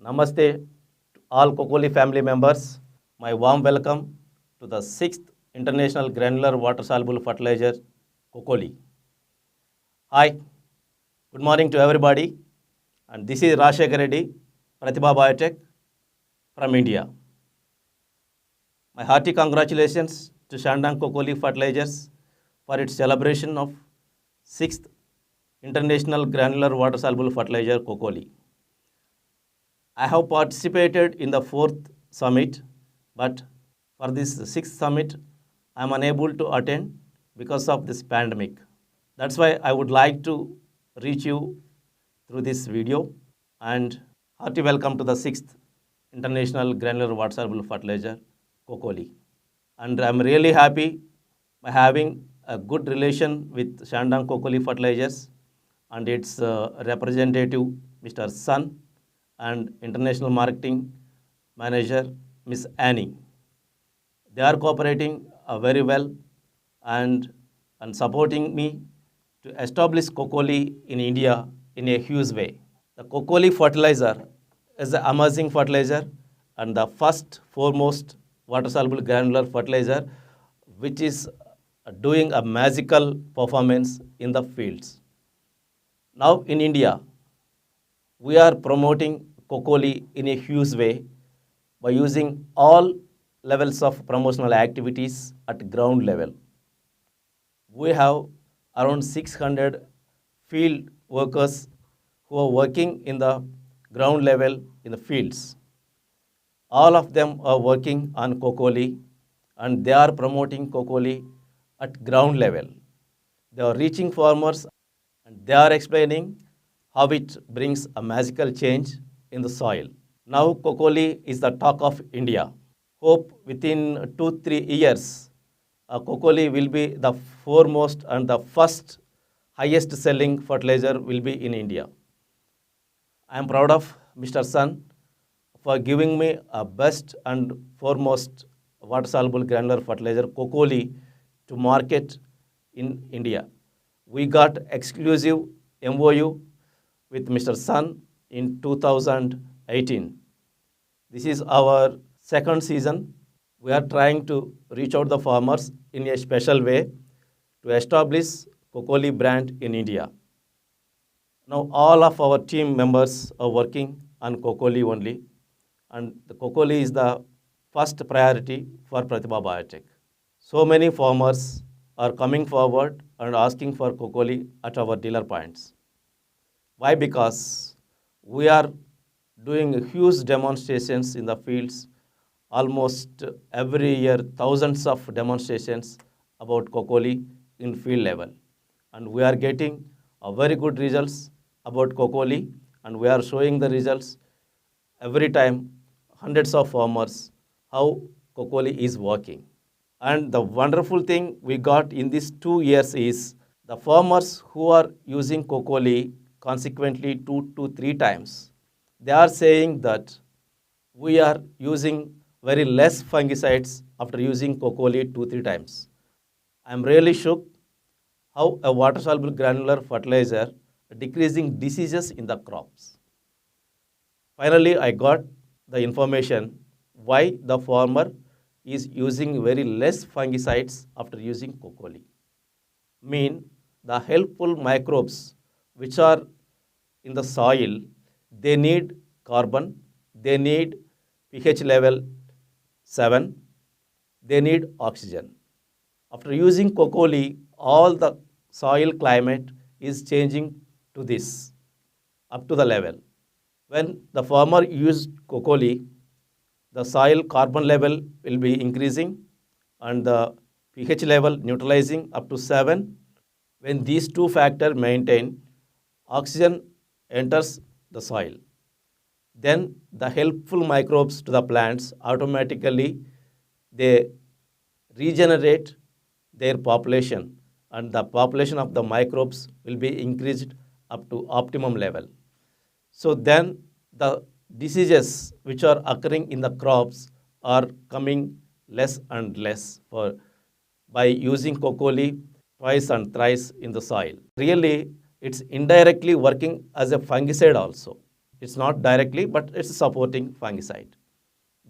Namaste to all Kokoli family members. My warm welcome to the 6th International Granular Water Soluble Fertilizer Kokoli. Hi, good morning to everybody. And this is Rashekar Reddy, Pratibha Biotech from India. My hearty congratulations to Shandong Kokoli Fertilizers for its celebration of 6th International Granular Water Soluble Fertilizer Kokoli. I have participated in the 4th summit, but for this 6th summit, I am unable to attend because of this pandemic. That's why I would like to reach you through this video and hearty welcome to the 6th International Granular Water Soluble Fertilizer Kokoli. And I'm really happy by having a good relation with Shandong Kokoli Fertilizers and its representative, Mr. Sun, and International Marketing Manager, Miss Annie. They are cooperating very well and supporting me to establish Kokoli in India in a huge way. The Kokoli fertilizer is an amazing fertilizer and the first foremost water-soluble granular fertilizer which is doing a magical performance in the fields. Now in India, we are promoting Kokoli in a huge way by using all levels of promotional activities at ground level. We have around 600 field workers who are working in the ground level in the fields. All of them are working on Kokoli and they are promoting Kokoli at ground level. They are reaching farmers and they are explaining how it brings a magical change in the soil. Now Kokoli is the talk of India. Hope within 2-3 years, Kokoli will be the foremost and the first highest selling fertilizer will be in India. I am proud of Mr. Sun for giving me a best and foremost water soluble granular fertilizer Kokoli to market in India. We got exclusive MOU with Mr. Sun in 2018. This is our second season. We are trying to reach out the farmers in a special way to establish Kokoli brand in India. Now all of our team members are working on Kokoli only, and the Kokoli is the first priority for Pratibha Biotech. So many farmers are coming forward and asking for Kokoli at our dealer points. Why? Because we are doing huge demonstrations in the fields, almost every year, thousands of demonstrations about Kokoli in field level. And we are getting very good results about Kokoli, and we are showing the results every time, hundreds of farmers, how Kokoli is working. And the wonderful thing we got in these 2 years is the farmers who are using Kokoli consequently 2 to 3 times, they are saying that we are using very less fungicides after using Kokoli 2-3 times. I am really shocked how a water-soluble granular fertilizer decreasing diseases in the crops. Finally, I got the information why the farmer is using very less fungicides after using Kokoli. Mean the helpful microbes which are in the soil, they need carbon, they need pH level 7, they need oxygen. After using Kokoli, all the soil climate is changing to this, up to the level. When the farmer used Kokoli, the soil carbon level will be increasing and the pH level neutralizing up to 7. When these two factors maintain, oxygen enters the soil. Then the helpful microbes to the plants automatically they regenerate their population and the population of the microbes will be increased up to optimum level. So then the diseases which are occurring in the crops are coming less and less by using Kokoli twice and thrice in the soil. Really, it's indirectly working as a fungicide also. It's not directly, but it's a supporting fungicide.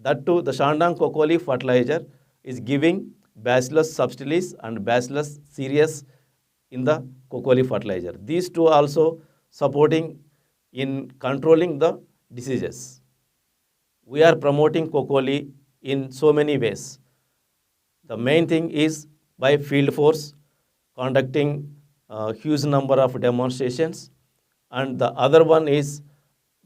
That too, the Shandong Kokoli fertilizer is giving Bacillus subtilis and Bacillus cereus in the Kokoli fertilizer. These two also supporting in controlling the diseases. We are promoting Kokoli in so many ways. The main thing is by field force, conducting a huge number of demonstrations, and the other one is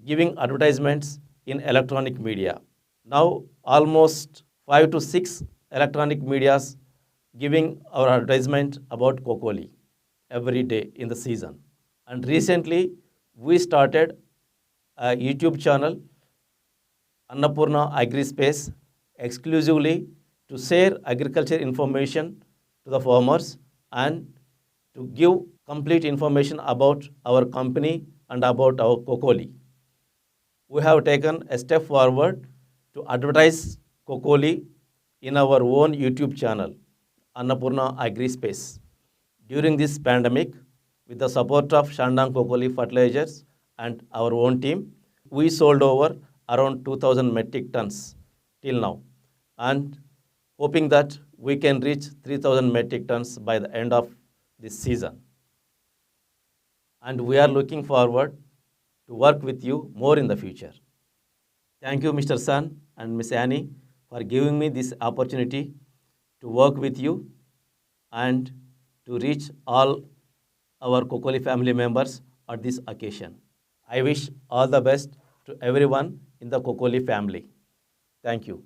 giving advertisements in electronic media. Now almost 5 to 6 electronic medias giving our advertisement about Kokoli every day in the season. And recently we started a YouTube channel, Annapurna AgriSpace, exclusively to share agriculture information to the farmers and to give complete information about our company and about our Kokoli. We have taken a step forward to advertise Kokoli in our own YouTube channel, Annapurna AgriSpace. During this pandemic, with the support of Shandong Kokoli Fertilizers and our own team, we sold over around 2000 metric tons till now, and hoping that we can reach 3000 metric tons by the end of this season. And we are looking forward to work with you more in the future. Thank you, Mr. Sun and Miss Annie, for giving me this opportunity to work with you and to reach all our Kokoli family members at this occasion. I wish all the best to everyone in the Kokoli family. Thank you.